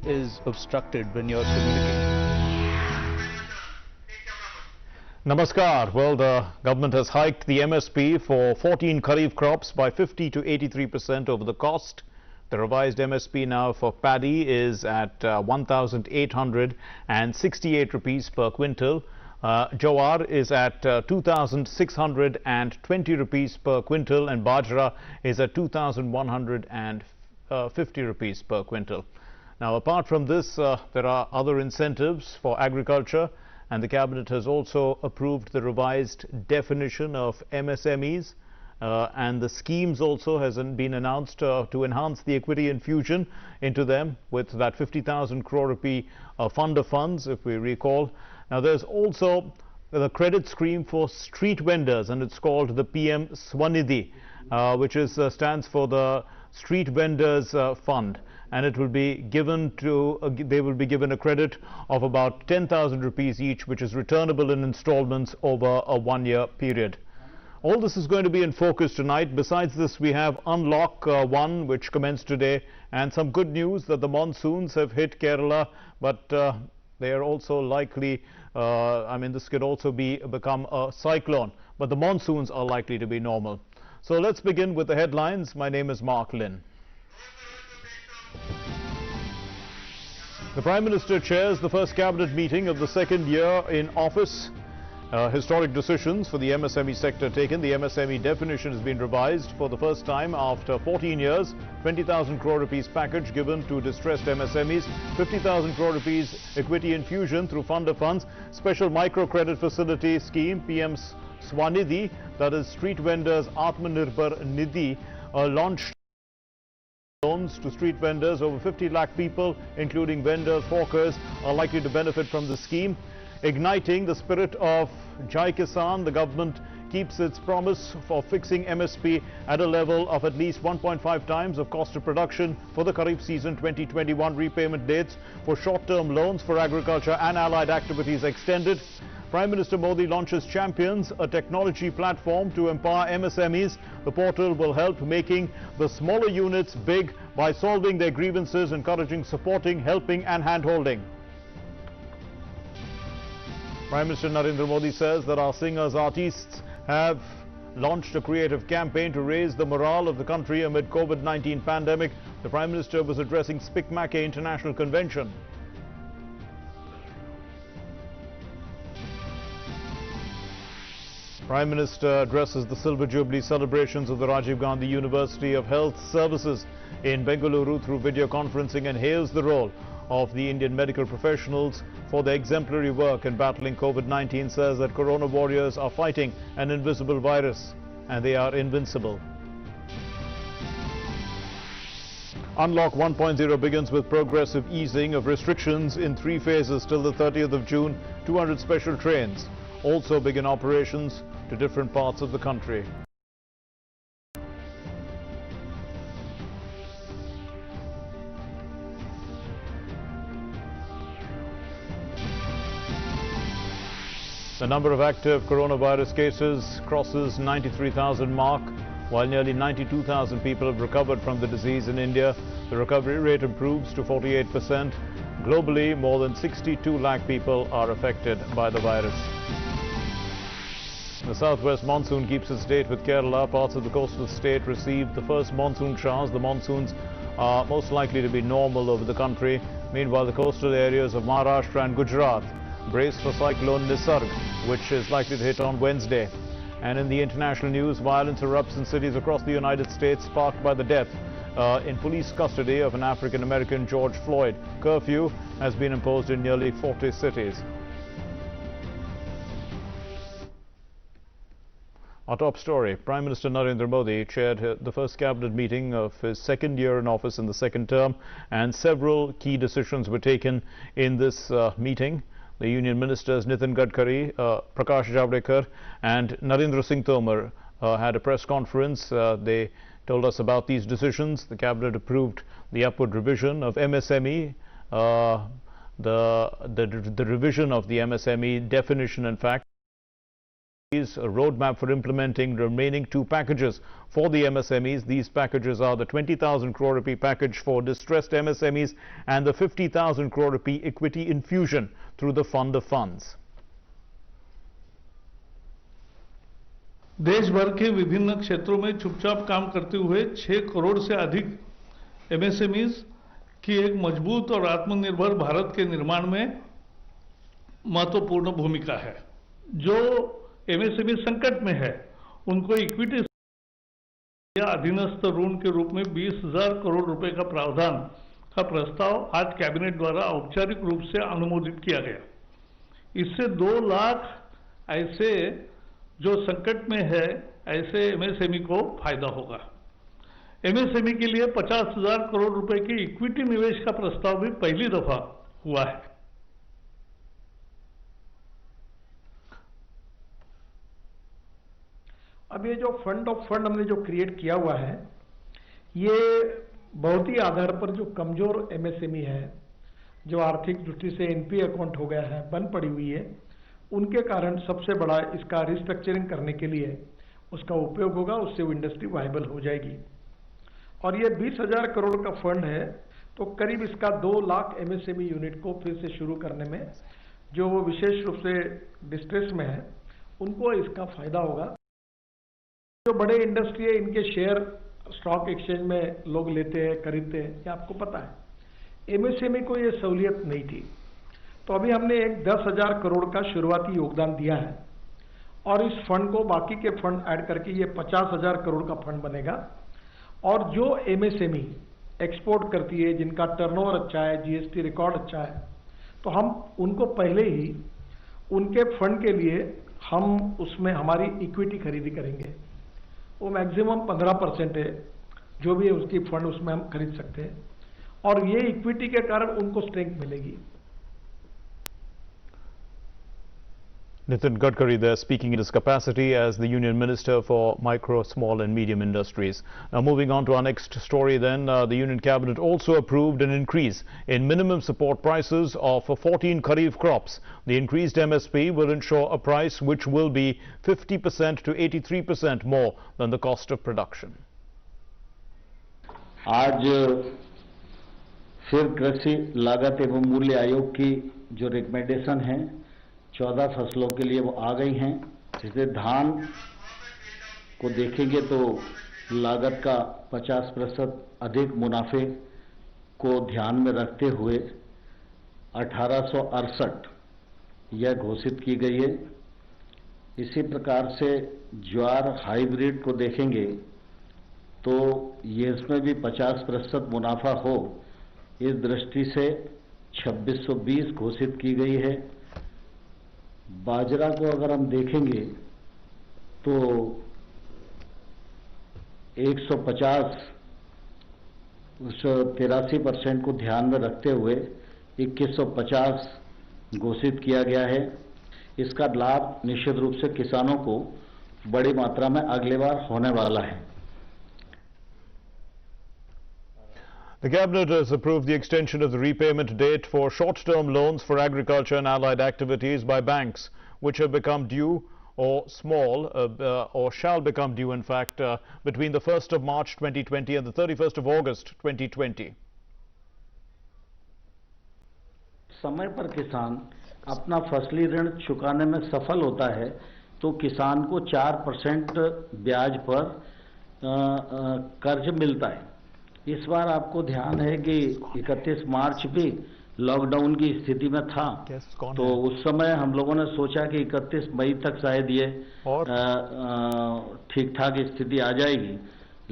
is obstructed when you're communicating. Namaskar. Well, the government has hiked the MSP for 14 Kharif crops by 50 to 83% over the cost. The revised MSP now for paddy is at 1,868 rupees per quintal. Jowar is at 2,620 rupees per quintal, and bajra is at 2,150 rupees per quintal. Now, apart from this, there are other incentives for agriculture, and the cabinet has also approved the revised definition of MSMEs. And the schemes also has been announced to enhance the equity infusion into them with that 50,000 crore rupee fund of funds, if we recall. Now, there's also the credit scheme for street vendors, and it's called the PM Swanee D, which stands for the Street Vendors Fund, and it will be given to they will be given a credit of about 10,000 rupees each, which is returnable in installments over a one-year period. All this is going to be in focus tonight. Besides this, we have Unlock 1, which commenced today, and some good news that the monsoons have hit Kerala, but they are also likely, this could also become a cyclone, but the monsoons are likely to be normal. So let's begin with the headlines. My name is Mark Lynn. The Prime Minister chairs the first cabinet meeting of the second year in office. Historic decisions for the MSME sector taken. The MSME definition has been revised for the first time after 14 years. 20,000 crore rupees package given to distressed MSMEs. 50,000 crore rupees equity infusion through fund of funds. Special microcredit facility scheme, PM Swanee D, that is Street Vendors Atmanirbhar Nidhi, launched loans to street vendors. Over 50 lakh people, including vendors, hawkers, are likely to benefit from the scheme. Igniting the spirit of Jai Kisan, the government keeps its promise for fixing MSP at a level of at least 1.5 times of cost of production for the Kharif season 2021. Repayment dates for short-term loans for agriculture and allied activities extended. Prime Minister Modi launches Champions, a technology platform to empower MSMEs. The portal will help making the smaller units big by solving their grievances, encouraging, supporting, helping and hand-holding. Prime Minister Narendra Modi says that our singers, artists have launched a creative campaign to raise the morale of the country amid COVID-19 pandemic. The Prime Minister was addressing Spikmakke International Convention. Prime Minister addresses the Silver Jubilee celebrations of the Rajiv Gandhi University of Health Services in Bengaluru through video conferencing and hails the role of the Indian medical professionals for their exemplary work in battling COVID-19, says that corona warriors are fighting an invisible virus and they are invincible. Unlock 1.0 begins with progressive easing of restrictions in 3 phases till the 30th of June. 200 special trains also begin operations to different parts of the country. The number of active coronavirus cases crosses 93,000 mark, while nearly 92,000 people have recovered from the disease in India. The recovery rate improves to 48%. Globally, more than 62 lakh people are affected by the virus. The southwest monsoon keeps its date with Kerala. Parts of the coastal state received the first monsoon showers. The monsoons are most likely to be normal over the country. Meanwhile, the coastal areas of Maharashtra and Gujarat brace for cyclone Nisarg, which is likely to hit on Wednesday. And in the international news, violence erupts in cities across the United States, sparked by the death in police custody of an African-American, George Floyd. Curfew has been imposed in nearly 40 cities. Our top story: Prime Minister Narendra Modi chaired the first cabinet meeting of his second year in office in the second term, and several key decisions were taken in this meeting. The union ministers Nitin Gadkari, Prakash Javadekar and Narendra Singh Tomar had a press conference. They told us about these decisions. The cabinet approved the upward revision of MSME, the revision of the MSME definition, in fact. A roadmap for implementing the remaining two packages for the MSMEs. These packages are the 20,000 crore rupee package for distressed MSMEs and the 50,000 crore rupee equity infusion through the fund of funds. देश भर के विभिन्न क्षेत्रों में चुपचाप काम करते हुए 6 करोड़ से अधिक एमएसएमईज की एक मजबूत और आत्मनिर्भर भारत के निर्माण में महत्वपूर्ण भूमिका है। जो एमएसएमई संकट में है उनको इक्विटी या अधीनस्थ ऋण के रूप में 20,000 करोड़ रुपए का प्रावधान का प्रस्ताव आज कैबिनेट द्वारा औपचारिक रूप से अनुमोदित किया गया। इससे 2 लाख ऐसे जो संकट में है ऐसे एमएसएमई को फायदा होगा। एमएसएमई के लिए 50,000 करोड़ रुपए के इक्विटी निवेश का प्रस्ताव भी पहली दफा हुआ है। अब ये जो फंड ऑफ फंड हमने जो क्रिएट किया हुआ है, ये बहुत ही आधार पर जो कमजोर एमएसएमई है, जो आर्थिक दृष्टि से एनपी अकाउंट हो गया है, बंद पड़ी हुई है, उनके कारण सबसे बड़ा इसका रिस्ट्रक्चरिंग करने के लिए उसका उपयोग होगा। उससे वो इंडस्ट्री वायबल हो जाएगी। और ये 20,000 करोड़ का फंड है, तो करीब इसका 2 लाख एमएसएमई यूनिट को फिर से शुरू करने में, जो वो विशेष रूप से डिस्ट्रेस में है, उनको इसका फायदा होगा। जो बड़े इंडस्ट्री है, इनके शेयर स्टॉक एक्सचेंज में लोग लेते हैं, खरीदते हैं, ये आपको पता है। एमएसएमई को ये सहूलियत नहीं थी, तो अभी हमने एक 10,000 करोड़ का शुरुआती योगदान दिया है और इस फंड को बाकी के फंड ऐड करके ये 50,000 करोड़ का फंड बनेगा। और जो एमएसएमई एक्सपोर्ट करती है, जिनका टर्नओवर अच्छा है, जीएसटी रिकॉर्ड अच्छा है, तो हम उनको पहले ही उनके फंड के लिए हम उसमें हमारी इक्विटी खरीदी करेंगे। वो मैक्सिमम 15% है, जो भी है उसकी फंड उसमें हम खरीद सकते हैं और ये इक्विटी के कारण उनको स्ट्रेंथ मिलेगी। Nitin Gadkari there speaking in his capacity as the Union Minister for Micro, Small and Medium Industries. Now moving on to our next story then, the Union Cabinet also approved an increase in minimum support prices of 14 Kharif crops. The increased MSP will ensure a price which will be 50% to 83% more than the cost of production. आज फिर कृषि लागत एवं मूल्य आयोग की जो recommendation है 14 फसलों के लिए वो आ गई हैं। जैसे धान को देखेंगे तो लागत का 50% अधिक मुनाफे को ध्यान में रखते हुए 1868 यह घोषित की गई है। इसी प्रकार से ज्वार हाइब्रिड को देखेंगे तो ये इसमें भी 50% मुनाफा हो, इस दृष्टि से 2620 घोषित की गई है। बाजरा को अगर हम देखेंगे तो 150 उस 83% को ध्यान में रखते हुए 2150 घोषित किया गया है। इसका लाभ निश्चित रूप से किसानों को बड़ी मात्रा में अगले बार होने वाला है। The Cabinet has approved the extension of the repayment date for short-term loans for agriculture and allied activities by banks which have become due or or shall become due in fact between the 1st of March 2020 and the 31st of August 2020. समय पर किसान अपना फसली ऋण चुकाने में सफल होता है तो किसान को 4% ब्याज पर कर्ज मिलता है। इस बार आपको ध्यान है कि 31 मार्च भी लॉकडाउन की स्थिति में था, तो उस समय हम लोगों ने सोचा कि 31 मई तक शायद ये ठीक ठाक स्थिति आ जाएगी,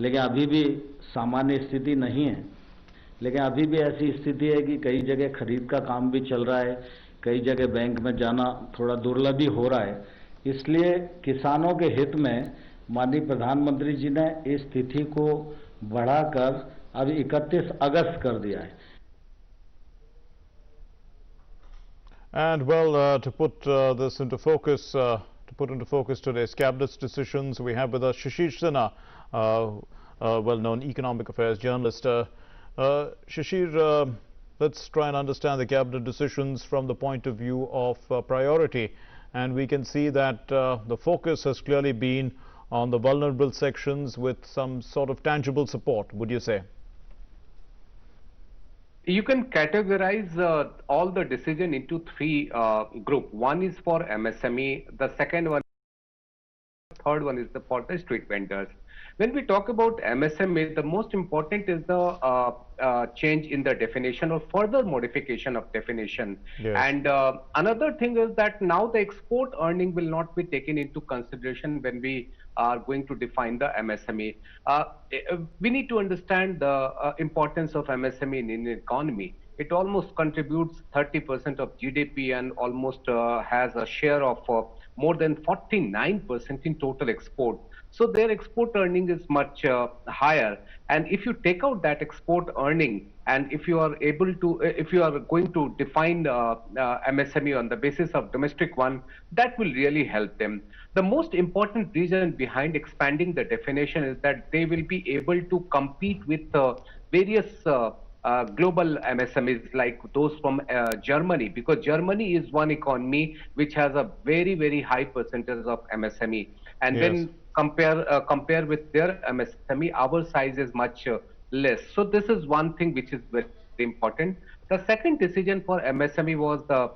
लेकिन अभी भी सामान्य स्थिति नहीं है। लेकिन अभी भी ऐसी स्थिति है कि कई जगह खरीद का काम भी चल रहा है, कई जगह बैंक में जाना थोड़ा दुर्लभ भी हो रहा है। इसलिए किसानों के हित में माननीय प्रधानमंत्री जी ने इस तिथि को बढ़ाकर अब 31 अगस्त कर दिया है। And well, to put this into focus, today's cabinet's decisions, we have with us Shishir Sinha, well-known economic affairs journalist. Shishir, let's try and understand the cabinet decisions from the point of view of priority. and we can see that the focus has clearly been on the vulnerable sections with some sort of tangible support, would you say? You can categorize all the decision into three group. One is for MSME, the second one, third one is for the street vendors. When we talk about MSME, the most important is the change in the definition or further modification of definition. Yes. And another thing is that now the export earning will not be taken into consideration when we are going to define the MSME. We need to understand the importance of MSME in Indian economy. It almost contributes 30% of GDP and almost has a share of more than 49% in total export. So their export earning is much higher. And if you take out that export earning, and if you are able to, if you are going to define MSME on the basis of domestic one, that will really help them. The most important reason behind expanding the definition is that they will be able to compete with various global MSMEs like those from Germany, because Germany is one economy which has a very, very high percentage of MSME. And Yes. then compare with their MSME, our size is much less. So this is one thing which is very important. The second decision for MSME was the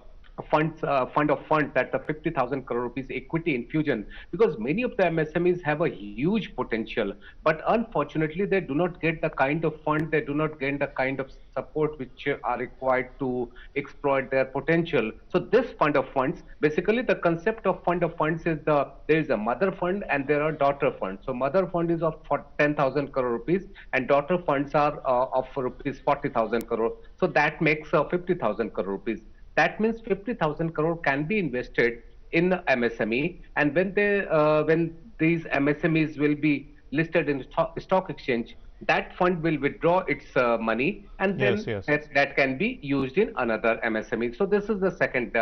fund of funds, that the 50,000 crore rupees equity infusion, because many of the MSMEs have a huge potential, but unfortunately they do not get the kind of fund, they do not get the kind of support which are required to exploit their potential. So this fund of funds, basically the concept of fund of funds is there is a mother fund and there are daughter funds. So mother fund is of 10,000 crore rupees and daughter funds are of rupees 40,000 crore. So that makes 50,000 crore rupees. That means 50,000 crore can be invested in the MSME, and when these MSMEs will be listed in stock exchange, that fund will withdraw its money, and then Yes, yes. that can be used in another MSME. So this is the second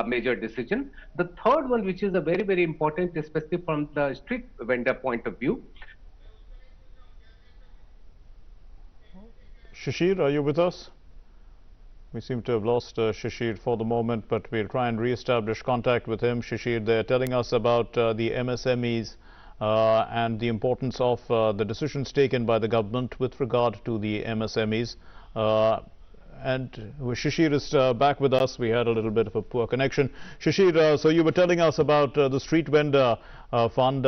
major decision. The third one, which is a very, very important, especially from the street vendor point of view. Shishir, are you with us? We seem to have lost Shishir for the moment, but we'll try and re-establish contact with him. Shishir, they're telling us about the MSMEs and the importance of the decisions taken by the government with regard to the MSMEs. And Shishir is back with us. We had a little bit of a poor connection. Shishir, so you were telling us about the street vendor fund,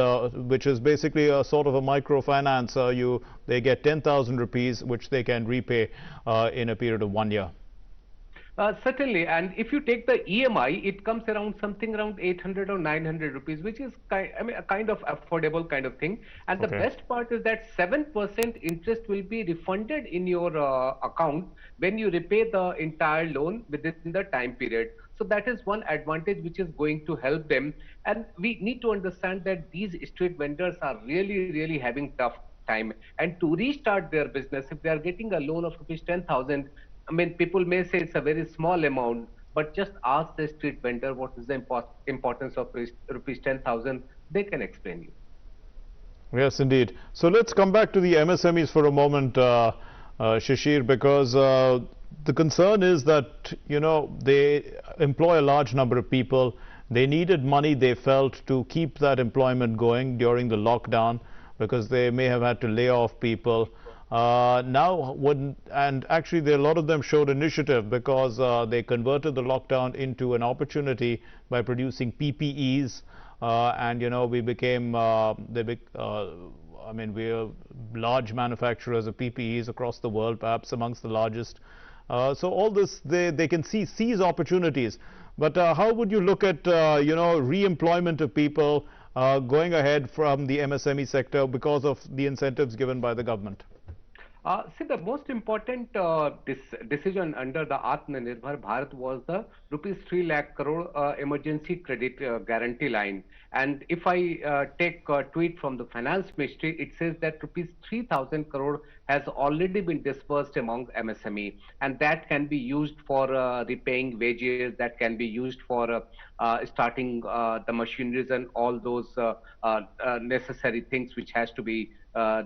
which is basically a sort of a microfinance. They get 10,000 rupees, which they can repay in a period of 1 year. Certainly, and if you take the EMI, it comes around something around 800 or 900 rupees, which is a kind of affordable kind of thing. And the best part is that 7% interest will be refunded in your account when you repay the entire loan within the time period. So that is one advantage which is going to help them. And we need to understand that these street vendors are really, really having tough time. And to restart their business, if they are getting a loan of rupees 10,000, I mean, people may say it's a very small amount, but just ask the street vendor what is the importance of rupees 10,000. They can explain you. Yes, indeed. So let's come back to the MSMEs for a moment, Shishir, because the concern is that, you know, they employ a large number of people. They needed money, they felt, to keep that employment going during the lockdown, because they may have had to lay off people. And actually a lot of them showed initiative, because they converted the lockdown into an opportunity by producing PPEs, and you know, we became I mean, we are large manufacturers of PPEs across the world, perhaps amongst the largest. So all this, they can seize opportunities. But how would you look at you know, re-employment of people going ahead from the MSME sector because of the incentives given by the government? See, the most important decision under the Atmanirbhar Bharat was the rupees 3 lakh crore emergency credit guarantee line. And if I take a tweet from the finance ministry, it says that rupees 3,000 crore has already been dispersed among MSME, and that can be used for repaying wages, that can be used for starting the machineries and all those necessary things which has to be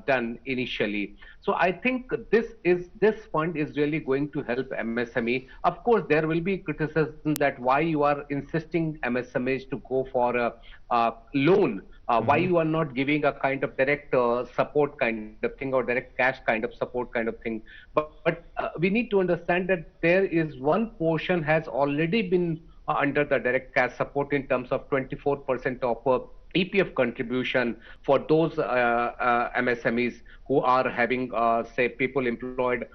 done initially. So I think this fund is really going to help MSME. Of course, there will be criticism that why you are insisting MSMEs to go for a loan, why you are not giving a kind of direct support kind of thing, or direct cash kind of support kind of thing. But we need to understand that there is one portion has already been under the direct cash support in terms of 24% of EPF contribution for those MSMEs who are having, say, people employed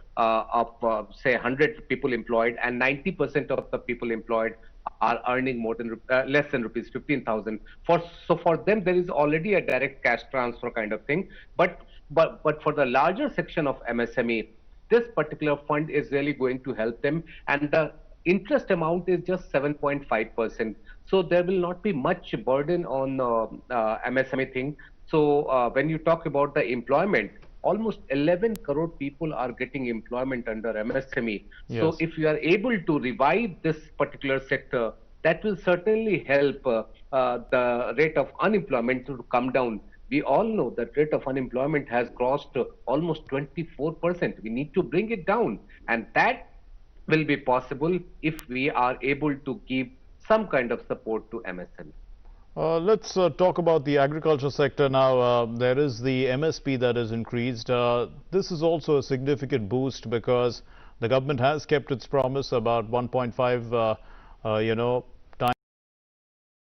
say 100 people employed, and 90% of the people employed are earning more than less than rupees 15,000. So for them there is already a direct cash transfer kind of thing. But for the larger section of MSME, this particular fund is really going to help them, and the interest amount is just 7.5%. So there will not be much burden on MSME thing. So when you talk about the employment, almost 11 crore people are getting employment under MSME. Yes. So if you are able to revive this particular sector, that will certainly help the rate of unemployment to come down. We all know that rate of unemployment has crossed almost 24%. We need to bring it down, and that will be possible if we are able to give some kind of support to MSME. Let's talk about the agriculture sector now. There is the MSP that is increased. This is also a significant boost because the government has kept its promise about 1.5, times.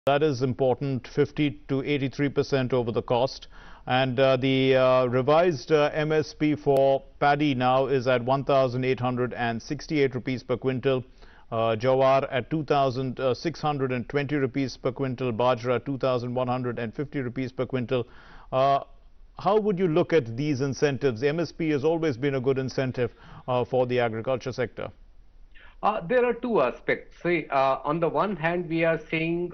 That is important, 50 to 83% over the cost. And the revised MSP for paddy now is at 1,868 rupees per quintal. Jawar at 2,620 rupees per quintal, Bajra 2,150 rupees per quintal. How would you look at these incentives? MSP has always been a good incentive for the agriculture sector. There are two aspects. See, on the one hand, we are seeing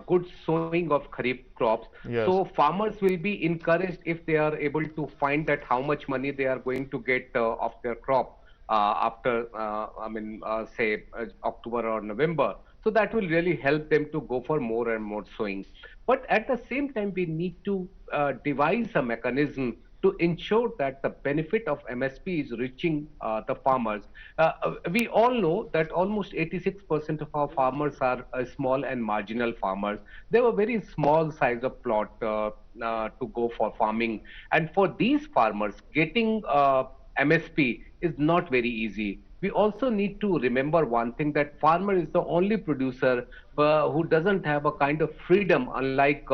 good sowing of kharif crops. Yes. So farmers will be encouraged if they are able to find that how much money they are going to get of their crop after, say, October or November. So that will really help them to go for more and more sowing. But at the same time, we need to devise a mechanism to ensure that the benefit of MSP is reaching the farmers. We all know that almost 86% of our farmers are small and marginal farmers. They have a very small size of plot to go for farming. And for these farmers, getting MSP is not very easy. We also need to remember one thing, that farmer is the only producer who doesn't have a kind of freedom, unlike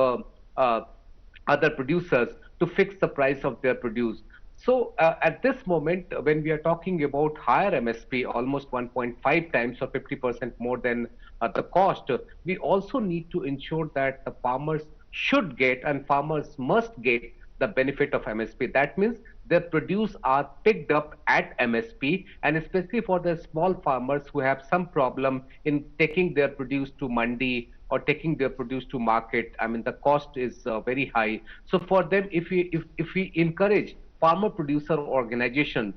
other producers, to fix the price of their produce. So at this moment, when we are talking about higher MSP, almost 1.5 times or 50% more than the cost, we also need to ensure that the farmers should get, and farmers must get, the benefit of MSP. That means their produce are picked up at MSP, and especially for the small farmers who have some problem in taking their produce to mandi or taking their produce to market. I mean, the cost is very high. So for them, if we encourage farmer producer organization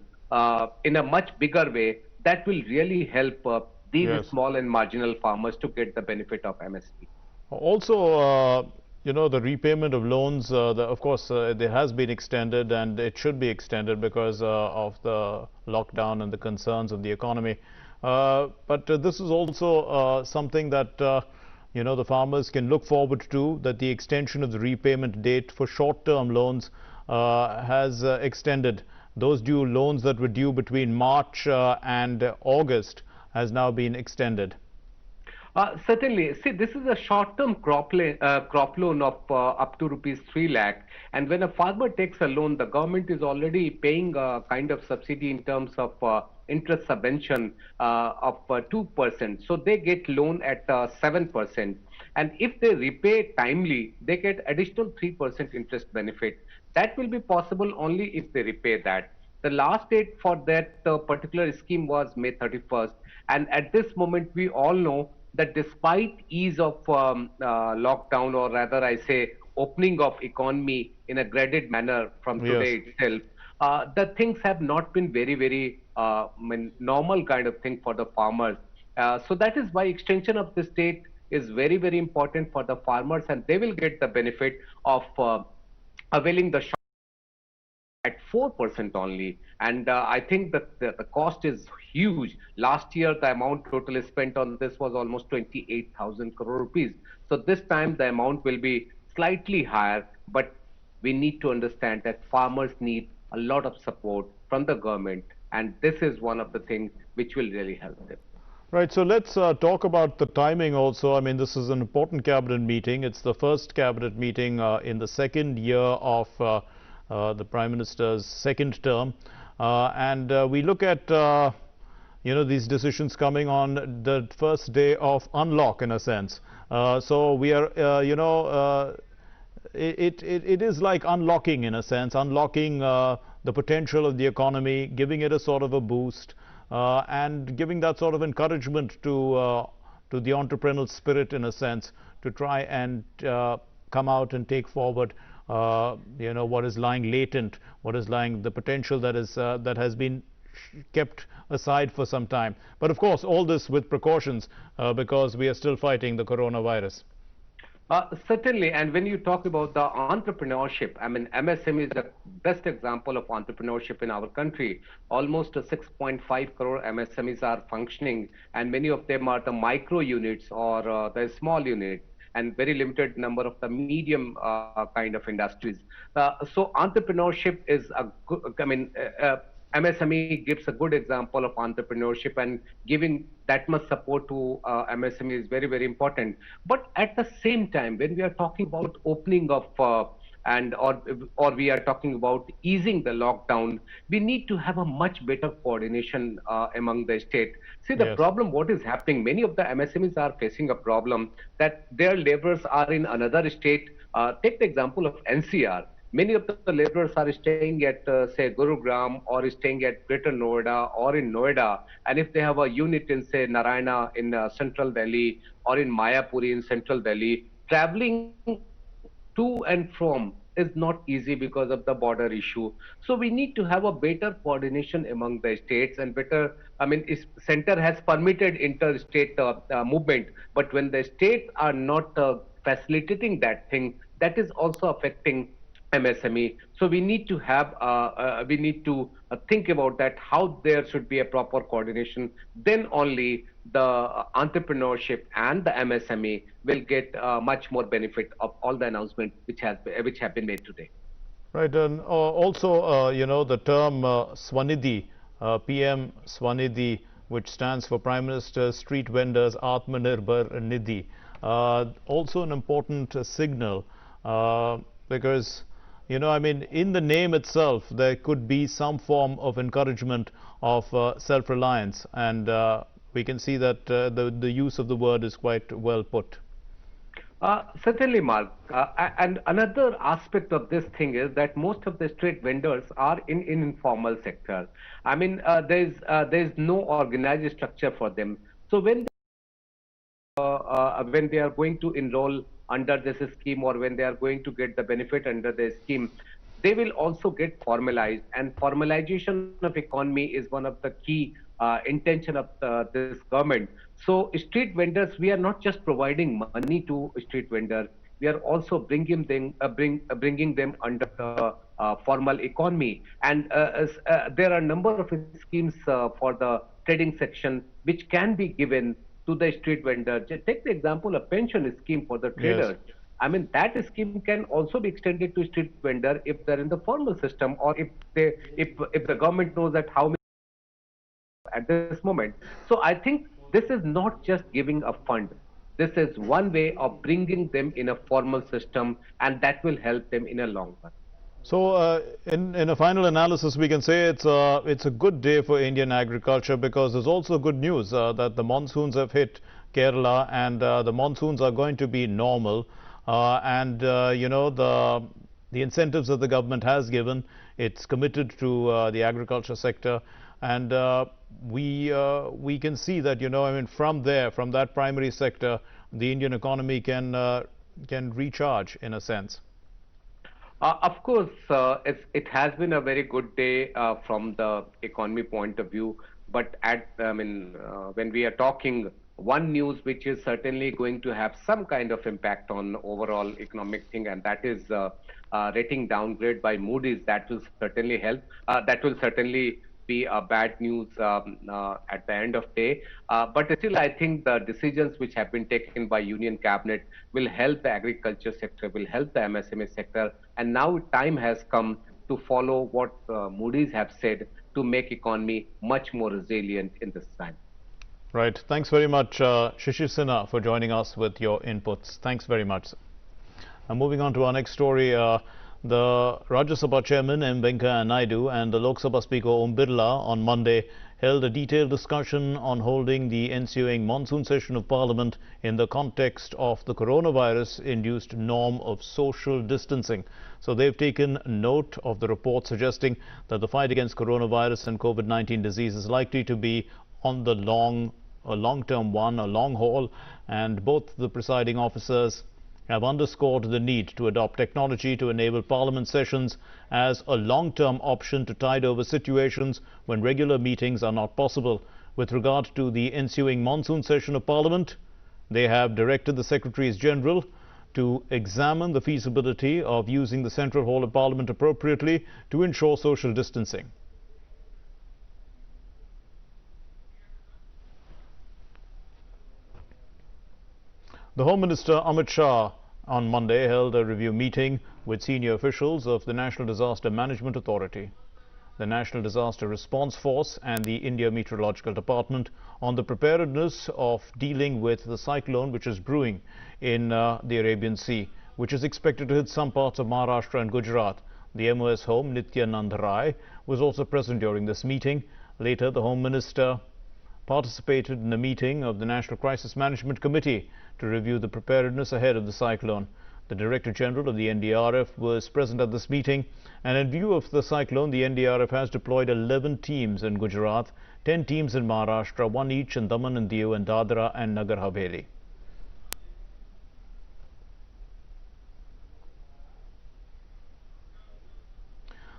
in a much bigger way, that will really help these Yes. small and marginal farmers to get the benefit of MSP. Also, the repayment of loans, of course, there has been extended, and it should be extended because of the lockdown and the concerns of the economy. But this is also something that, the farmers can look forward to, that the extension of the repayment date for short-term loans has extended. Those due loans that were due between March and August has now been extended. Certainly. See, this is a short-term crop loan of up to rupees 3 lakh. And when a farmer takes a loan, the government is already paying a kind of subsidy in terms of interest subvention of 2%. So they get loan at 7%. And if they repay timely, they get additional 3% interest benefit. That will be possible only if they repay that. The last date for that particular scheme was May 31st. And at this moment, we all know that despite ease of lockdown, or rather I say opening of economy in a graded manner from today itself, the things have not been very normal kind of thing for the farmers. So that is why extension of the state is very important for the farmers, and they will get the benefit of availing the at 4% only. And I think that the cost is huge. Last year, the amount totally spent on this was almost 28,000 crore rupees. So this time the amount will be slightly higher, but we need to understand that farmers need a lot of support from the government. And this is one of the things which will really help them. Right, so let's talk about the timing also. I mean, this is an important cabinet meeting. It's the first cabinet meeting in the second year of the Prime Minister's second term. We look at, these decisions coming on the first day of unlock, in a sense. So we are, it is like unlocking, in a sense, unlocking the potential of the economy, giving it a sort of a boost, and giving that sort of encouragement to the entrepreneurial spirit, in a sense, to try and come out and take forward what is lying latent, what is lying, the potential that is that has been kept aside for some time. But of course, all this with precautions because we are still fighting the coronavirus. Certainly, and when you talk about the entrepreneurship, I mean, MSME is the best example of entrepreneurship in our country. Almost 6.5 crore MSMEs are functioning, and many of them are the micro units or the small units, and very limited number of the medium kind of industries. So entrepreneurship is a good, MSME gives a good example of entrepreneurship, and giving that much support to MSME is very important. But at the same time, when we are talking about opening of or we are talking about easing the lockdown, we need to have a much better coordination among the state. See, the problem, what is happening, many of the MSMEs are facing a problem that their laborers are in another state. Take the example of NCR. Many of the laborers are staying at, say, Gurugram, or staying at Greater Noida or in Noida. And if they have a unit in, say, Narayana in Central Delhi, or in Mayapuri in Central Delhi, traveling to and from is not easy because of the border issue. So we need to have a better coordination among the states, and better, center has permitted interstate movement, but when the states are not facilitating that thing, that is also affecting MSME. So we need to have, think about that, how there should be a proper coordination. Then only the entrepreneurship and the MSME will get much more benefit of all the announcements which have been made today. Right, and also, the term Swanee D, PM Swanee D, which stands for Prime Minister's Street Vendors Atmanirbhar Nidhi, also an important signal because, in the name itself, there could be some form of encouragement of self-reliance, and we can see that the use of the word is quite well put. Certainly, Mark. And another aspect of this thing is that most of the street vendors are in informal sector. There's no organized structure for them. So when they are going to enroll under this scheme, or when they are going to get the benefit under the scheme, they will also get formalized. And formalization of economy is one of the key intention of this government. So street vendors, we are not just providing money to street vendors, we are also bringing them under the formal economy. And there are a number of schemes for the trading section which can be given to the street vendor. Take the example of pension scheme for the traders. Yes. That scheme can also be extended to street vendor if they're in the formal system, or if the government knows that how many at this moment. So I think this is not just giving a fund. This is one way of bringing them in a formal system, and that will help them in a long run. So in a final analysis, we can say it's a good day for Indian agriculture, because there's also good news that the monsoons have hit Kerala, and the monsoons are going to be normal, the incentives that the government has given, it's committed to the agriculture sector, and we can see that from that primary sector, the Indian economy can recharge in a sense. Of course, it has been a very good day from the economy point of view. But when we are talking one news which is certainly going to have some kind of impact on overall economic thing, and that is rating downgrade by Moody's. That will certainly help. That will certainly be a bad news at the end of day. But still, I think the decisions which have been taken by Union Cabinet will help the agriculture sector, will help the MSME sector, and now time has come to follow what Moody's have said to make economy much more resilient in this time. Right. Thanks very much, Shishir Sinha, for joining us with your inputs. Thanks very much. Now, moving on to our next story. The Rajya Sabha Chairman M. Venkaiah Naidu and the Lok Sabha Speaker Om Birla on Monday held a detailed discussion on holding the ensuing monsoon session of Parliament in the context of the coronavirus-induced norm of social distancing. So they've taken note of the report suggesting that the fight against coronavirus and COVID-19 disease is likely to be on the long-term one, a long haul, and both the presiding officers have underscored the need to adopt technology to enable Parliament sessions as a long-term option to tide over situations when regular meetings are not possible. With regard to the ensuing monsoon session of Parliament, they have directed the Secretaries General to examine the feasibility of using the Central Hall of Parliament appropriately to ensure social distancing. The Home Minister Amit Shah on Monday held a review meeting with senior officials of the National Disaster Management Authority, the National Disaster Response Force and the India Meteorological Department on the preparedness of dealing with the cyclone which is brewing in the Arabian Sea, which is expected to hit some parts of Maharashtra and Gujarat. The MOS Home, Nityanand Rai, was also present during this meeting. Later, the Home Minister participated in a meeting of the National Crisis Management Committee to review the preparedness ahead of the cyclone. The Director General of the NDRF was present at this meeting, and in view of the cyclone, the NDRF has deployed 11 teams in Gujarat, 10 teams in Maharashtra, 1 each in Daman and Diu and Dadra and Nagar Haveli.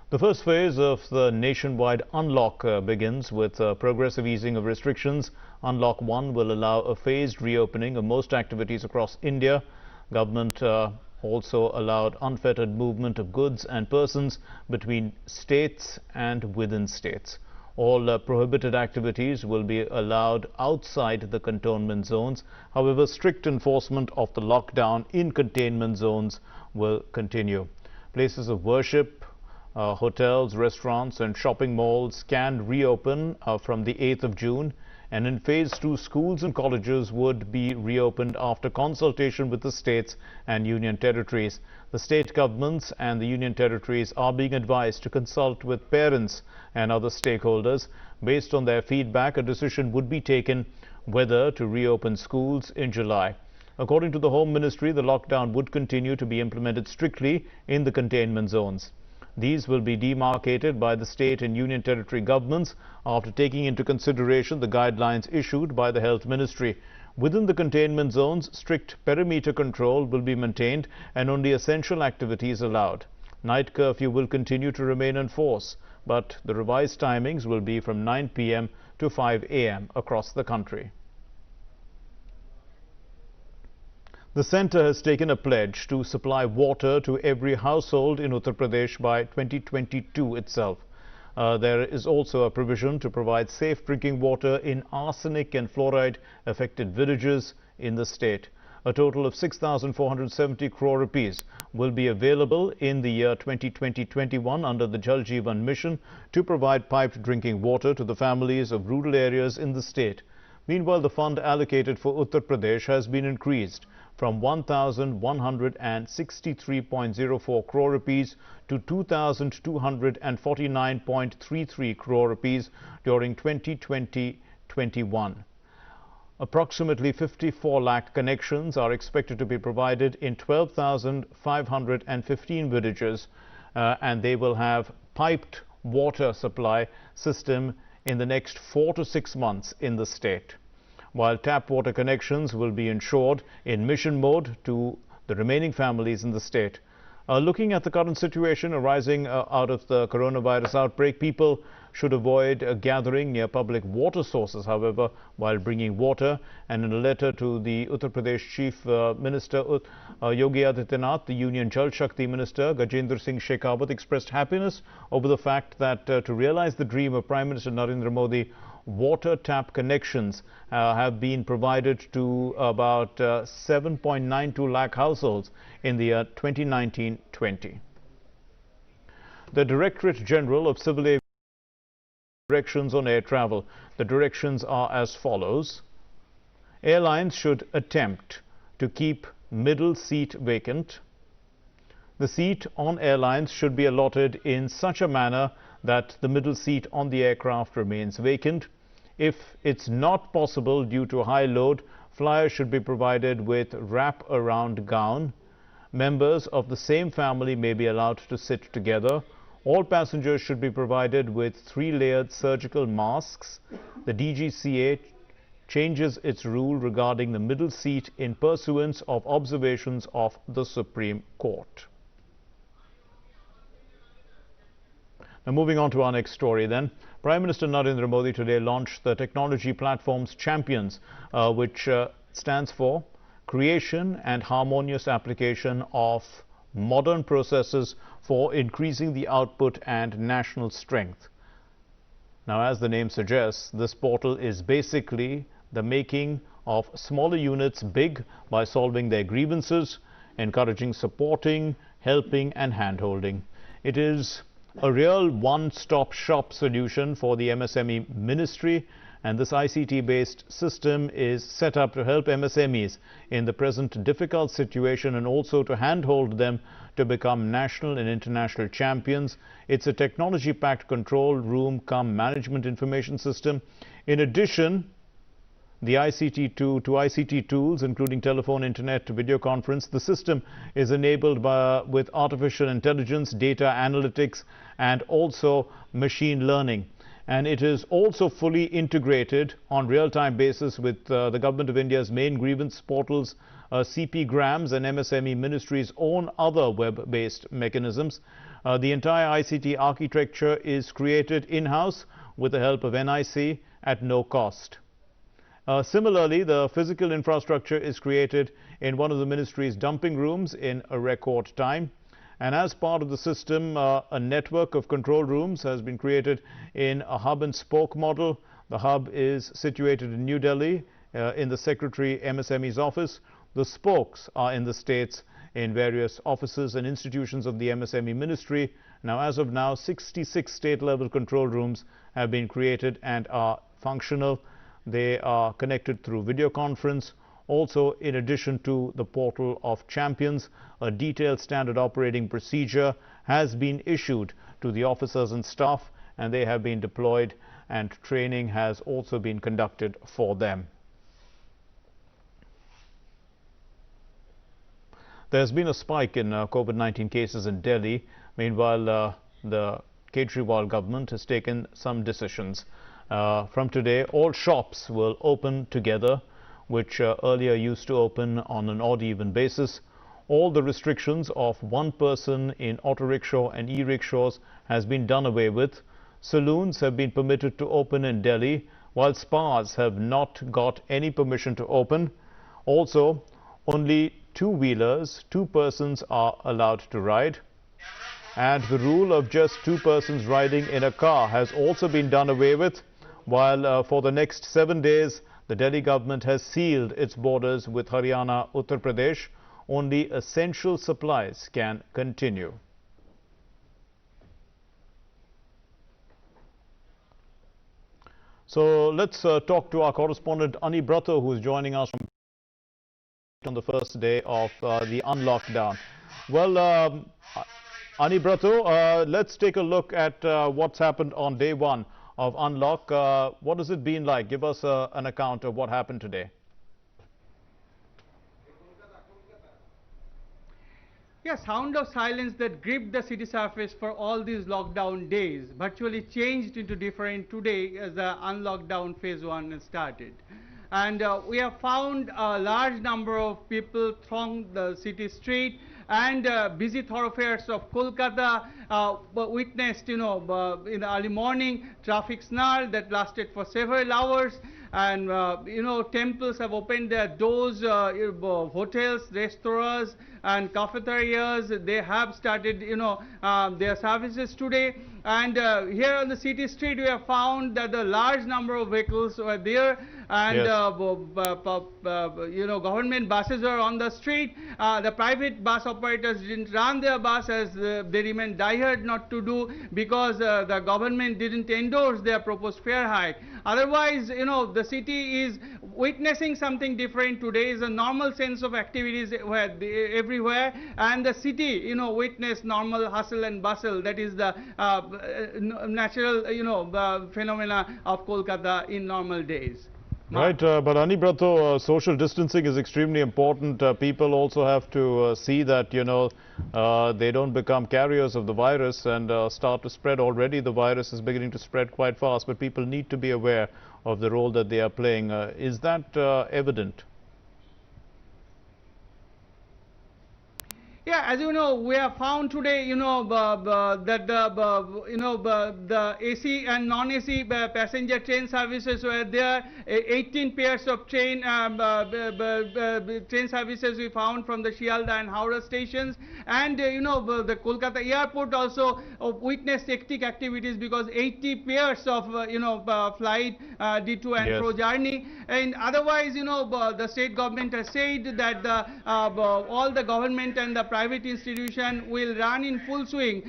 The first phase of the nationwide unlock begins with progressive easing of restrictions. Unlock 1 will allow a phased reopening of most activities across India. Government also allowed unfettered movement of goods and persons between states and within states. All prohibited activities will be allowed outside the containment zones. However, strict enforcement of the lockdown in containment zones will continue. Places of worship, hotels, restaurants and shopping malls can reopen from the 8th of June, and in phase 2 schools and colleges would be reopened after consultation with the states and union territories. The state governments and the union territories are being advised to consult with parents and other stakeholders. Based on their feedback, a decision would be taken whether to reopen schools in July. According to the Home Ministry, the lockdown would continue to be implemented strictly in the containment zones. These will be demarcated by the state and union territory governments after taking into consideration the guidelines issued by the Health Ministry. Within the containment zones, strict perimeter control will be maintained and only essential activities allowed. Night curfew will continue to remain in force, but the revised timings will be from 9 p.m. to 5 a.m. across the country. The centre has taken a pledge to supply water to every household in Uttar Pradesh by 2022 itself. There is also a provision to provide safe drinking water in arsenic and fluoride affected villages in the state. A total of 6,470 crore rupees will be available in the year 2020-21 under the Jal Jeevan mission to provide piped drinking water to the families of rural areas in the state. Meanwhile, the fund allocated for Uttar Pradesh has been increased from 1,163.04 crore rupees to 2,249.33 crore rupees during 2020-21. Approximately 54 lakh connections are expected to be provided in 12,515 villages, and they will have piped water supply system in the next 4 to 6 months in the state, while tap water connections will be ensured in mission mode to the remaining families in the state. Looking at the current situation arising out of the coronavirus outbreak, people should avoid gathering near public water sources, however, while bringing water. And in a letter to the Uttar Pradesh Chief Minister Yogi Adityanath, the Union Jal Shakti Minister Gajendra Singh Shekhawat expressed happiness over the fact that to realize the dream of Prime Minister Narendra Modi, water tap connections have been provided to about 7.92 lakh households in the year 2019-20. The Directorate General of Civil Aviation directions on air travel. The directions are as follows. Airlines should attempt to keep middle seat vacant. The seat on airlines should be allotted in such a manner that the middle seat on the aircraft remains vacant. If it's not possible due to high load, flyers should be provided with wrap-around gown. Members of the same family may be allowed to sit together. All passengers should be provided with 3-layered surgical masks. The DGCA changes its rule regarding the middle seat in pursuance of observations of the Supreme Court. Now, moving on to our next story then. Prime Minister Narendra Modi today launched the Technology Platforms Champions, which stands for Creation and Harmonious Application of Modern Processes for Increasing the Output and National Strength. Now, as the name suggests, this portal is basically the making of smaller units big by solving their grievances, encouraging supporting, helping and hand-holding. It is a real one-stop shop solution for the MSME ministry, and this ICT-based system is set up to help MSMEs in the present difficult situation and also to handhold them to become national and international champions. It's a technology-packed control room cum management information system. In addition, the ICT tools, including telephone, internet, video conference. The system is enabled with artificial intelligence, data analytics, and also machine learning. And it is also fully integrated on real-time basis with the Government of India's main grievance portals, CP Grams, and MSME Ministry's own other web-based mechanisms. The entire ICT architecture is created in-house with the help of NIC at no cost. Similarly, the physical infrastructure is created in one of the ministry's dumping rooms in a record time. And as part of the system, a network of control rooms has been created in a hub and spoke model. The hub is situated in New Delhi in the Secretary MSME's office. The spokes are in the states in various offices and institutions of the MSME ministry. Now, as of now, 66 state-level control rooms have been created and are functional. They are connected through video conference. Also, in addition to the portal of champions, a detailed standard operating procedure has been issued to the officers and staff, and they have been deployed, and training has also been conducted for them. There's been a spike in COVID-19 cases in Delhi. Meanwhile, the Kejriwal government has taken some decisions. From today, all shops will open together, which earlier used to open on an odd-even basis. All the restrictions of one person in auto rickshaw and e-rickshaws has been done away with. Saloons have been permitted to open in Delhi, while spas have not got any permission to open. Also, only two-wheelers, 2 persons are allowed to ride. And the rule of just 2 persons riding in a car has also been done away with, while for the next 7 days, the Delhi government has sealed its borders with Haryana, Uttar Pradesh. Only essential supplies can continue. So let's talk to our correspondent Anibrato, who is joining us on the first day of the unlockdown. Well, Anibrato, let's take a look at what's happened on day 1 of unlock. What has it been like? Give us an account of what happened today. Yeah, sound of silence that gripped the city surface for all these lockdown days virtually changed into different today as the unlockdown phase 1 started. And we have found a large number of people throng the city street, and busy thoroughfares of Kolkata witnessed, in the early morning, traffic snarl that lasted for several hours. And temples have opened their doors, hotels, restaurants, and cafeterias. They have started, their services today. And here on the city street, we have found that a large number of vehicles were there, and Yes. Government buses were on the street. The private bus operators didn't run their bus, as they remained diehard not to do, because the government didn't endorse their proposed fare hike. Otherwise, the city is witnessing something different. Today is a normal sense of activities everywhere, and the city, witnessed normal hustle and bustle. That is the natural, phenomena of Kolkata in normal days. Right, but Anibrato, social distancing is extremely important. People also have to see that, they don't become carriers of the virus and start to spread. Already the virus is beginning to spread quite fast, but people need to be aware of the role that they are playing. Is that evident? Yeah, as you know, we have found today, that the AC and non-AC passenger train services were there. 18 pairs of train services we found from the Shialda and Howrah stations, and the Kolkata airport also witnessed hectic activities, because 80 pairs of flight did to and fro journey. And otherwise, the state government has said that all the government and the private institution will run in full swing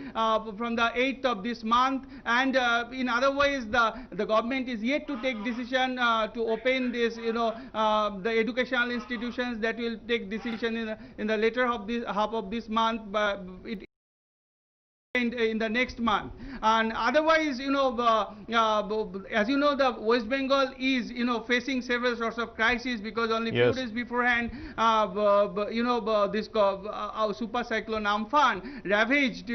from the 8th of this month, and in other ways the government is yet to take decision to open this, the educational institutions. That will take decision in the later half of this month, but in the next month. And otherwise, as you know, the West Bengal is facing several sorts of crises, because only few days beforehand, this super cyclone Amphan ravaged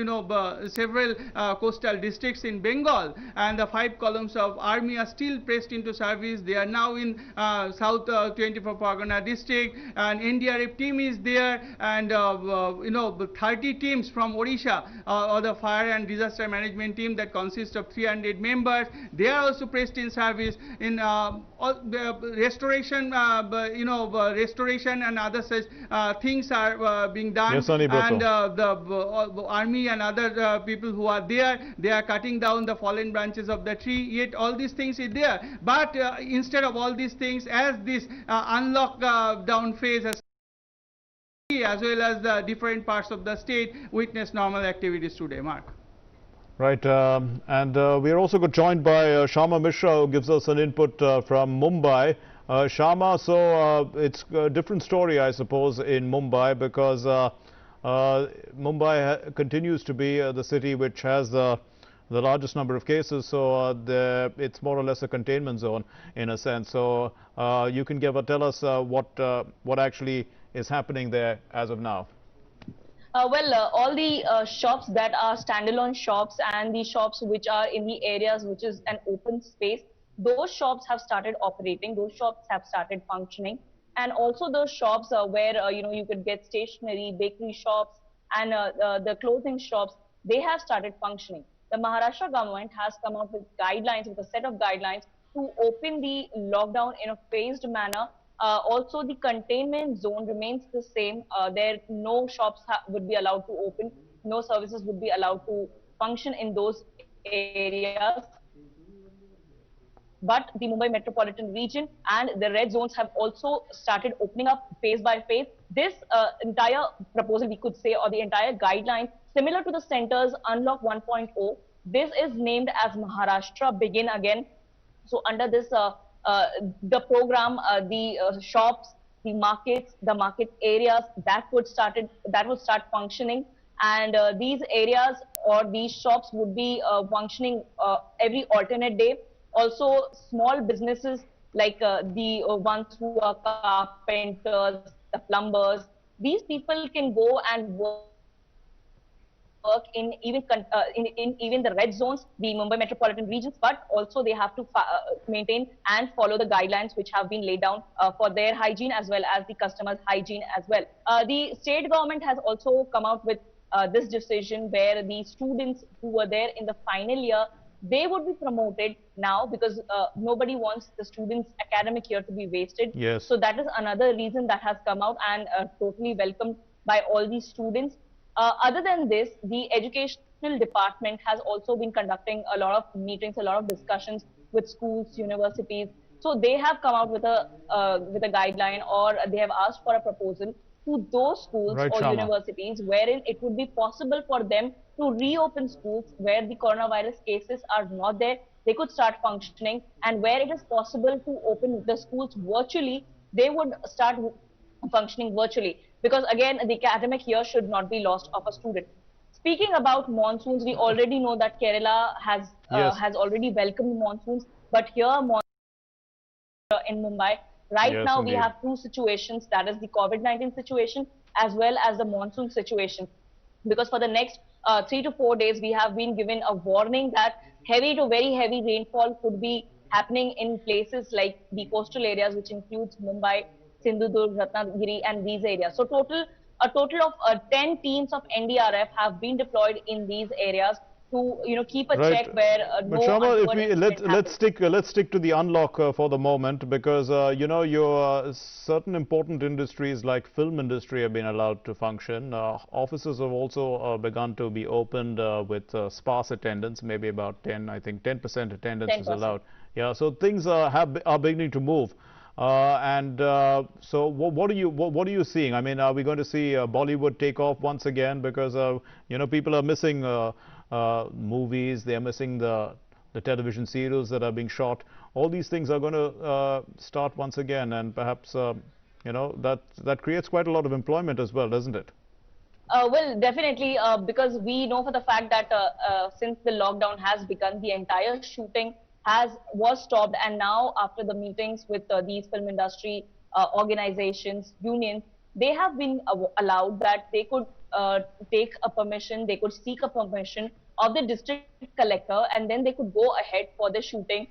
several coastal districts in Bengal, and the 5 columns of army are still pressed into service. They are now in South 24 Pargana district, and NDRF team is there, and 30 teams from Odisha, or the fire and disaster management team that consists of 300 members. They are also pressed in service in restoration, restoration and other such things are being done. Yes, and the army and other people who are there, they are cutting down the fallen branches of the tree. Yet all these things is there. But instead of all these things, as this unlock down phase has, as well as the different parts of the state, witness normal activities today. Mark. Right, and we are also joined by Shama Mishra, who gives us an input from Mumbai. Shama, so it's a different story, I suppose, in Mumbai, because Mumbai continues to be the city which has the largest number of cases, so it's more or less a containment zone in a sense. So you can tell us what actually is happening there as of now. All the shops that are standalone shops and the shops which are in the areas which is an open space, those shops have started operating, those shops have started functioning, and also those shops where you could get stationery, bakery shops, and the clothing shops, they have started functioning. The Maharashtra government has come out with guidelines, with a set of guidelines to open the lockdown in a phased manner. Also, the containment zone remains the same. No shops would be allowed to open, no services would be allowed to function in those areas. But the Mumbai metropolitan region and the red zones have also started opening up phase by phase. This entire proposal, we could say, or the entire guideline, similar to the center's Unlock 1.0, this is named as Maharashtra Begin Again. So under this, the program, the shops, the market areas that would start functioning, and these areas or these shops would be functioning every alternate day. Also, small businesses like the ones who are carpenters, the plumbers, these people can go and work work in in even the red zones, the Mumbai metropolitan regions, but also they have to maintain and follow the guidelines which have been laid down for their hygiene as well as the customers' hygiene as well. The state government has also come out with this decision where the students who were there in the final year, they would be promoted now because nobody wants the students' academic year to be wasted. Yes. So that is another reason that has come out and totally welcomed by all these students. Other than this, the educational department has also been conducting a lot of meetings, a lot of discussions with schools, universities. So they have come out with a guideline, or they have asked for a proposal to those schools Right, or Shama. universities wherein it would be possible for them to reopen schools where the coronavirus cases are not there. They could start functioning, and where it is possible to open the schools virtually, they would start functioning virtually, because again the academic year should not be lost of a student. Speaking about monsoons, we already know that Kerala Yes. has already welcomed monsoons, but here in Mumbai right Yes, now we indeed. have two situations, that is the COVID-19 situation as well as the monsoon situation, because for the next 3 to 4 days we have been given a warning that heavy to very heavy rainfall could be happening in places like the coastal areas, which includes Mumbai, Sindhudurg, Ratnagiri and these areas. So a total of 10 teams of NDRF have been deployed in these areas to keep a Right. check where But no Shama, if untoward we incident happens. let's stick to the unlock for the moment, because your certain important industries like film industry have been allowed to function. Offices have also begun to be opened with sparse attendance, maybe about 10, I think 10% attendance is 10%. allowed. Yeah, so things are beginning to move. So what are you seeing? I mean, are we going to see Bollywood take off once again? Because people are missing movies, they are missing the television serials that are being shot. All these things are going to start once again, and perhaps that creates quite a lot of employment as well, doesn't it? Well, definitely, because we know for the fact that since the lockdown has begun, the entire shooting was stopped, and now after the meetings with these film industry organizations, unions, they have been allowed that they could take a permission, they could seek a permission of the district collector, and then they could go ahead for the shooting,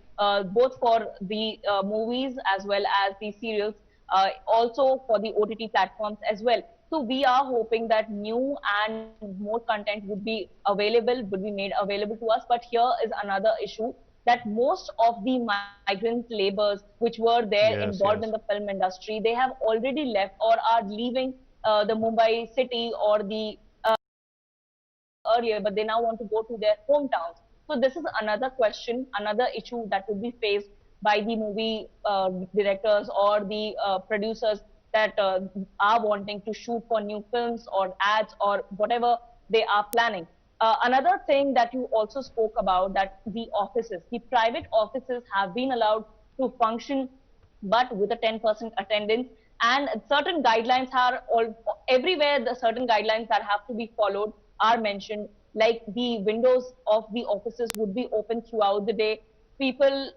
both for the movies as well as the serials, also for the OTT platforms as well. So we are hoping that new and more content would be made available to us. But here is another issue, that most of the migrant laborers which were there Yes, involved yes. in the film industry, they have already left or are leaving the Mumbai city or the earlier, but they now want to go to their hometowns. So this is another question, another issue that will be faced by the movie directors or the producers that are wanting to shoot for new films or ads or whatever they are planning. Another thing that you also spoke about, that the offices, the private offices have been allowed to function, but with a 10% attendance, and certain guidelines are everywhere. The certain guidelines that have to be followed are mentioned, like the windows of the offices would be open throughout the day. People,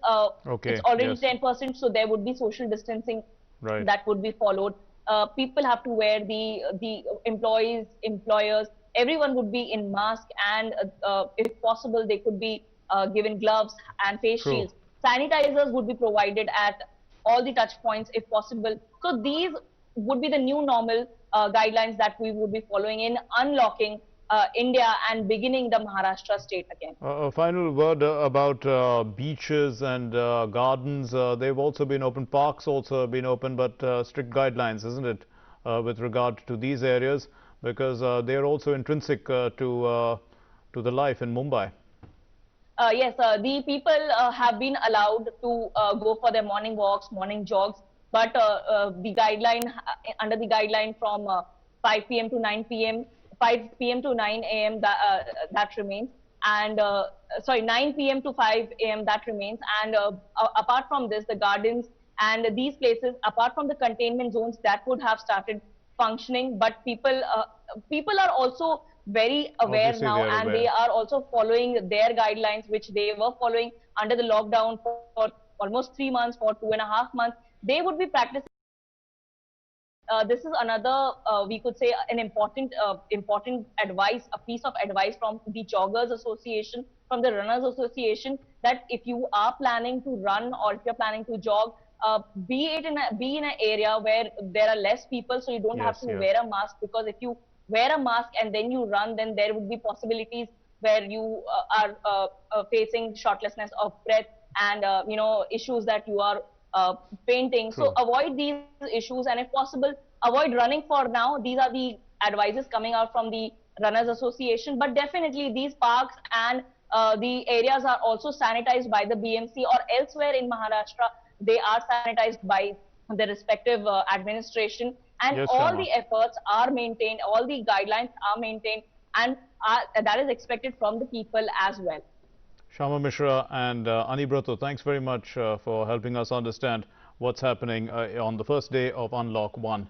Okay, it's already yes. 10%, so there would be social distancing Right. that would be followed. People have to wear the employers, everyone would be in mask, and if possible, they could be given gloves and face True. shields. Sanitizers would be provided at all the touch points if possible. So these would be the new normal guidelines that we would be following in unlocking India and beginning the Maharashtra state again. A final word about beaches and gardens. They've also been open. Parks also have been open, but strict guidelines, isn't it, with regard to these areas, because they are also intrinsic to the life in Mumbai. Yes, the people have been allowed to go for their morning walks, morning jogs, but the guideline under the guideline from 5 p.m. to 9 p.m., 5 p.m. to 9 a.m. That remains, and sorry, 9 p.m. to 5 a.m. that remains, and apart from this, the gardens and these places, apart from the containment zones, that would have started functioning, but people are also very aware Obviously, now, they are and aware. they are also following their guidelines, which they were following under the lockdown for almost 3 months, for 2.5 months. They would be practicing this is another, we could say, an important advice, a piece of advice from the Joggers Association, from the Runners Association, that if you are planning to run or if you're planning to jog, be in an area where there are less people, so you don't have to wear a mask, because if you wear a mask and then you run, then there would be possibilities where you are facing shortness of breath and issues that you are fainting. So avoid these issues, and if possible, avoid running for now. These are the advices coming out from the Runners Association. But definitely these parks and the areas are also sanitized by the BMC, or elsewhere in Maharashtra they are sanitized by the respective administration, and all the efforts are maintained, all the guidelines are maintained, and that is expected from the people as well. Shama Mishra and Anibrato, thanks very much for helping us understand what's happening on the first day of Unlock 1.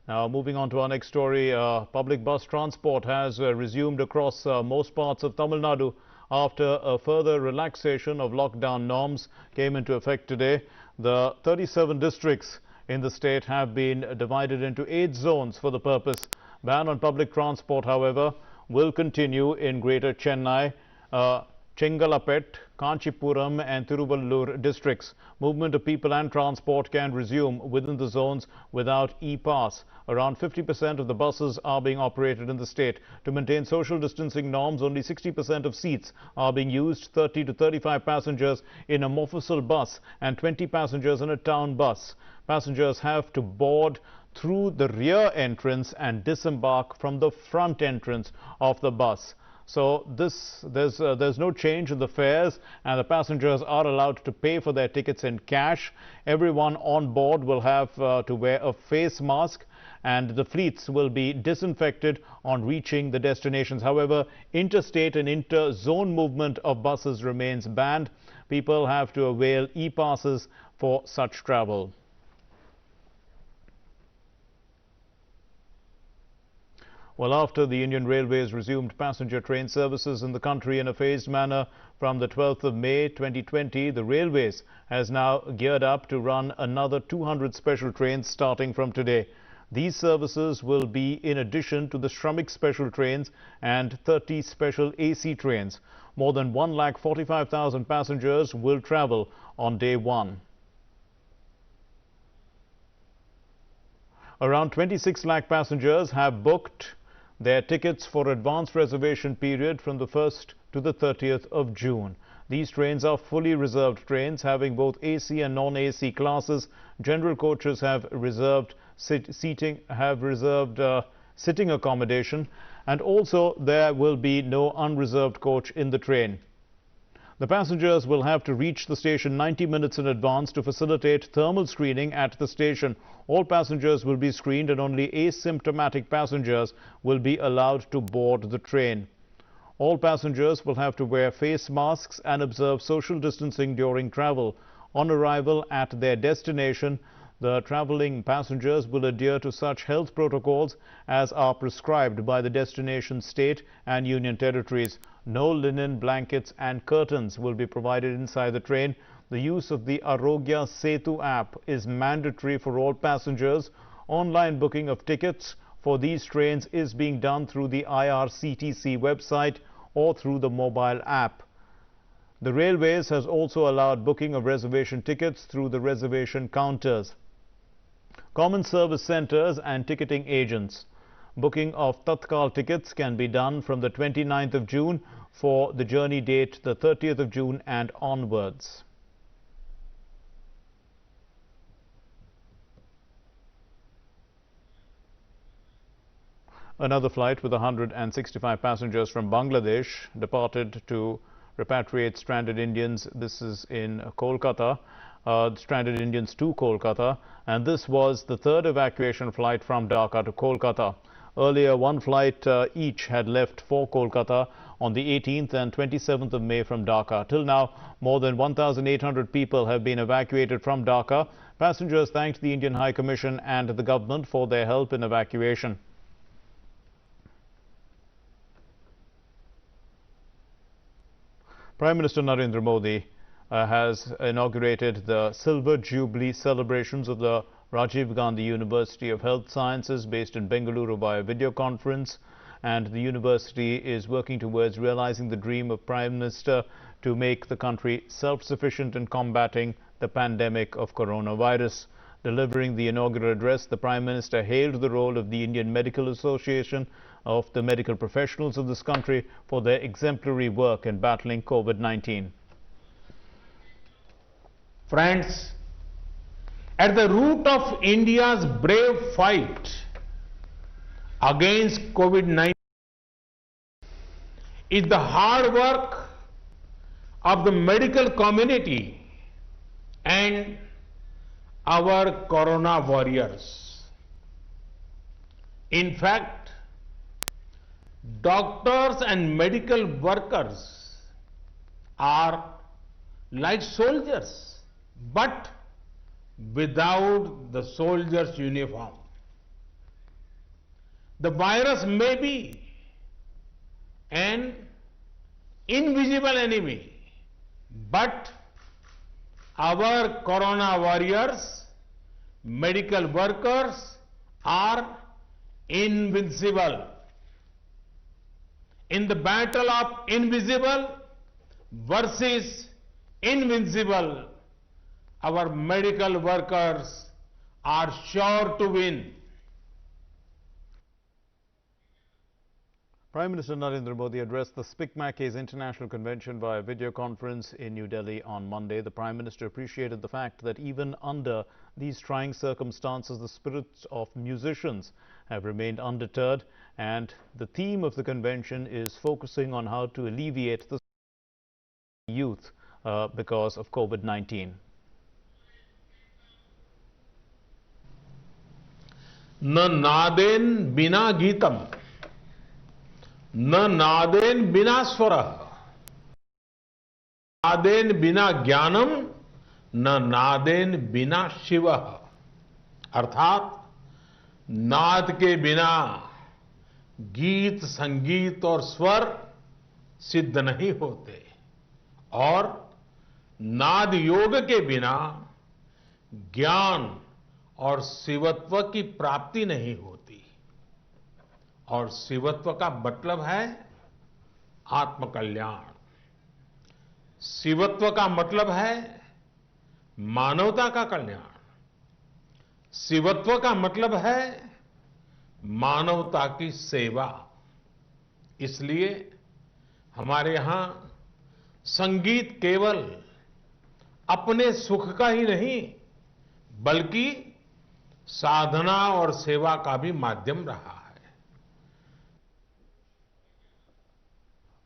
Now, moving on to our next story, public bus transport has resumed across most parts of Tamil Nadu after a further relaxation of lockdown norms came into effect today. The 37 districts in the state have been divided into 8 zones for the purpose. Ban on public transport, however, will continue in Greater Chennai, Chengalpet, Kanchipuram and Tiruvallur districts. Movement of people and transport can resume within the zones without e-pass. Around 50% of the buses are being operated in the state. To maintain social distancing norms, only 60% of seats are being used, 30 to 35 passengers in a Mofussil bus and 20 passengers in a town bus. Passengers have to board through the rear entrance and disembark from the front entrance of the bus. So there's no change in the fares, and the passengers are allowed to pay for their tickets in cash. Everyone on board will have to wear a face mask, and the fleets will be disinfected on reaching the destinations. However, interstate and inter-zone movement of buses remains banned. People have to avail e-passes for such travel. Well, after the Indian Railways resumed passenger train services in the country in a phased manner from the 12th of May 2020, the Railways has now geared up to run another 200 special trains starting from today. These services will be in addition to the Shramik special trains and 30 special AC trains. More than 1,45,000 passengers will travel on day one. Around 26 lakh passengers have booked their tickets for advance reservation period from the 1st to the 30th of June. These trains are fully reserved trains having both AC and non-AC classes. General coaches have reserved sitting accommodation, and also there will be no unreserved coach in the train. The passengers will have to reach the station 90 minutes in advance to facilitate thermal screening at the station. All passengers will be screened and only asymptomatic passengers will be allowed to board the train. All passengers will have to wear face masks and observe social distancing during travel. On arrival at their destination, the travelling passengers will adhere to such health protocols as are prescribed by the destination state and union territories. No linen, blankets and curtains will be provided inside the train. The use of the Arogya Setu app is mandatory for all passengers. Online booking of tickets for these trains is being done through the IRCTC website or through the mobile app. The Railways has also allowed booking of reservation tickets through the reservation counters, common service centres and ticketing agents. Booking of Tatkal tickets can be done from the 29th of June for the journey date the 30th of June and onwards. Another flight with 165 passengers from Bangladesh departed to repatriate stranded Indians. This is in Kolkata. Stranded Indians to Kolkata, and this was the third evacuation flight from Dhaka to Kolkata. Earlier, one flight each had left for Kolkata on the 18th and 27th of May from Dhaka. Till now, more than 1,800 people have been evacuated from Dhaka. Passengers thanked the Indian High Commission and the government for their help in evacuation. Prime Minister Narendra Modi has inaugurated the Silver Jubilee celebrations of the Rajiv Gandhi University of Health Sciences based in Bengaluru via video conference, and the university is working towards realizing the dream of Prime Minister to make the country self-sufficient in combating the pandemic of coronavirus. Delivering the inaugural address, the Prime Minister hailed the role of the Indian Medical Association of the medical professionals of this country for their exemplary work in battling COVID-19. Friends, at the root of India's brave fight against COVID-19 is the hard work of the medical community and our corona warriors. In fact, doctors and medical workers are like soldiers, but without the soldier's uniform. The virus may be an invisible enemy, but our corona warriors, medical workers are invincible. In the battle of invisible versus invincible, our medical workers are sure to win. Prime Minister Narendra Modi addressed the SPICMAC's International Convention via video conference in New Delhi on Monday. The Prime Minister appreciated the fact that even under these trying circumstances, the spirits of musicians have remained undeterred, and the theme of the convention is focusing on how to alleviate the youth because of COVID-19. न नादेन बिना गीतम, न नादेन बिना स्वरः, नादेन बिना ज्ञानम, न नादेन बिना शिवः। अर्थात नाद के बिना गीत, संगीत और स्वर सिद्ध नहीं होते, और नाद योग के बिना ज्ञान और शिवत्व की प्राप्ति नहीं होती। और शिवत्व का मतलब है आत्मकल्याण। शिवत्व का मतलब है मानवता का कल्याण। शिवत्व का मतलब है मानवता की सेवा। इसलिए हमारे यहां संगीत केवल अपने सुख का ही नहीं, बल्कि साधना और सेवा का भी माध्यम रहा है।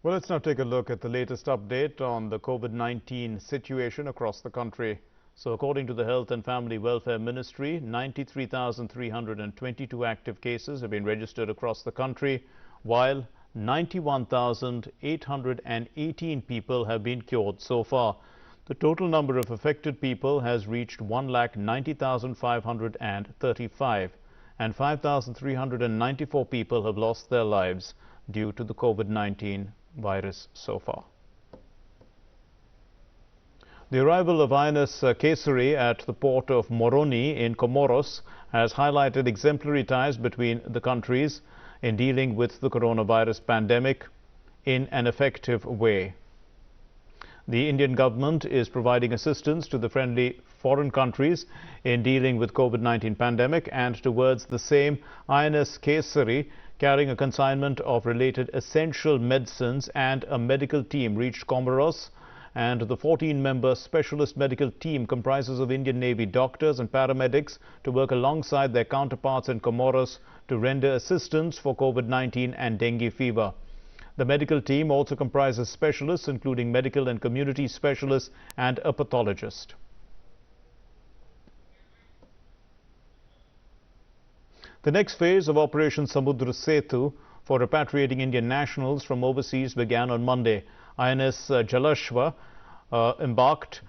Well, let's now take a look at the latest update on the COVID-19 situation across the country. So, according to the Health and Family Welfare Ministry, 93,322 active cases have been registered across the country, while 91,818 people have been cured so far. The total number of affected people has reached 1,90,535, and 5,394 people have lost their lives due to the COVID-19 virus so far. The arrival of INS Kesari at the port of Moroni in Comoros has highlighted exemplary ties between the countries in dealing with the coronavirus pandemic in an effective way. The Indian government is providing assistance to the friendly foreign countries in dealing with COVID-19 pandemic, and towards the same, INS Kesari, carrying a consignment of related essential medicines and a medical team, reached Comoros, and the 14-member specialist medical team comprises of Indian Navy doctors and paramedics to work alongside their counterparts in Comoros to render assistance for COVID-19 and dengue fever. The medical team also comprises specialists including medical and community specialists and a pathologist. The next phase of Operation Samudra Setu for repatriating Indian nationals from overseas began on Monday. INS Jalashwa embarked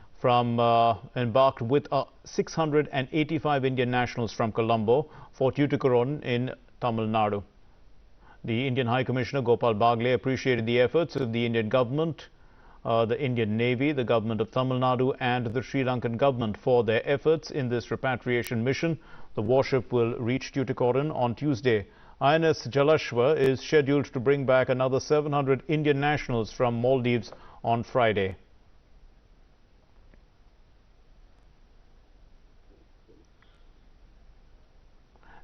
with 685 Indian nationals from Colombo for Tuticorin in Tamil Nadu. The Indian High Commissioner Gopal Bagle appreciated the efforts of the Indian government the Indian Navy, the government of Tamil Nadu and the Sri Lankan government for their efforts in this repatriation mission. The warship will reach Tuticorin on Tuesday. INS Jalashwa is scheduled to bring back another 700 Indian nationals from Maldives on Friday.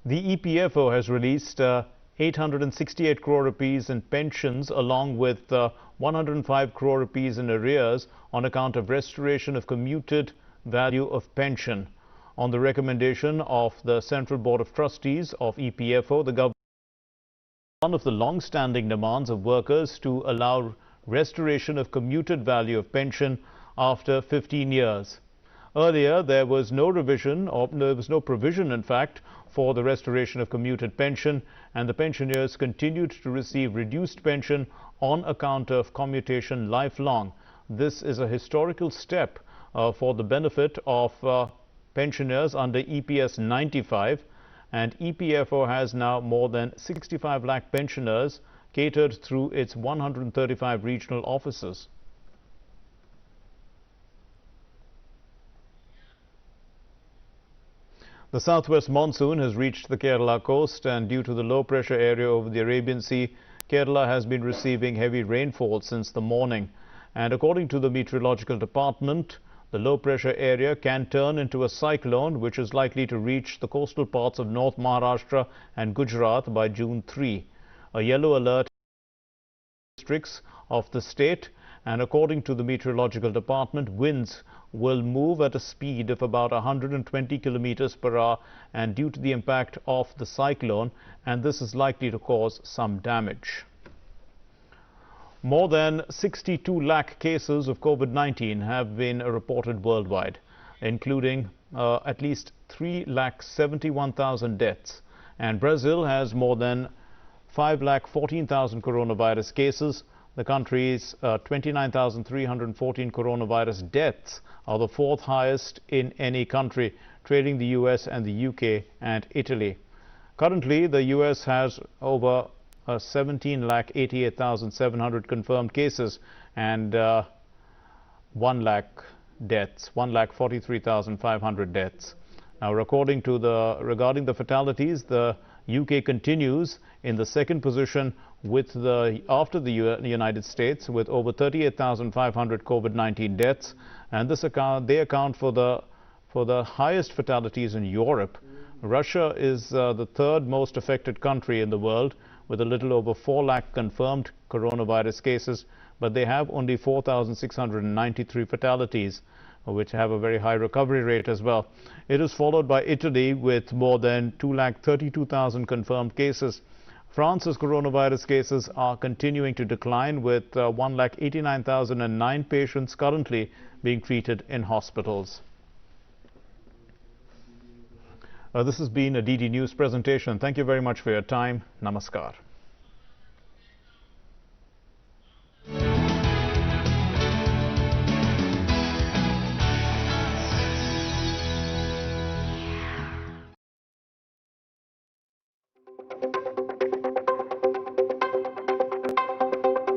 The EPFO has released 868 crore rupees in pensions along with 105 crore rupees in arrears on account of restoration of commuted value of pension. On the recommendation of the Central Board of Trustees of EPFO, the government one of the long-standing demands of workers to allow restoration of commuted value of pension after 15 years. Earlier, there was no revision, or there was no provision, in fact, for the restoration of commuted pension, and the pensioners continued to receive reduced pension on account of commutation lifelong. This is a historical step for the benefit of pensioners under EPS 95, and EPFO has now more than 65 lakh pensioners catered through its 135 regional offices. The southwest monsoon has reached the Kerala coast, and due to the low pressure area over the Arabian Sea, Kerala has been receiving heavy rainfall since the morning. And according to the meteorological department, the low pressure area can turn into a cyclone which is likely to reach the coastal parts of North Maharashtra and Gujarat by June 3. A yellow alert districts of the state, and according to the meteorological department, winds will move at a speed of about 120 kilometers per hour and due to the impact of the cyclone, and this is likely to cause some damage. More than 62 lakh cases of COVID-19 have been reported worldwide, including at least 3,71,000 deaths, and Brazil has more than 5,14,000 coronavirus cases. The country's 29,314 coronavirus deaths are the fourth highest in any country, trailing the US and the UK and Italy. Currently, the US has over 17,88,700 confirmed cases and 1 lakh deaths, 1,43,500 deaths. Now, regarding the fatalities, the UK continues in the second position after the United States with over 38,500 COVID-19 deaths, and they account for the highest fatalities in Europe. Russia is the third most affected country in the world with a little over 4 lakh confirmed coronavirus cases, but they have only 4,693 fatalities, which have a very high recovery rate as well. It is followed by Italy with more than 2,32,000 confirmed cases. France's coronavirus cases are continuing to decline with 1,89,009 patients currently being treated in hospitals. This has been a DD News presentation. Thank you very much for your time. Namaskar.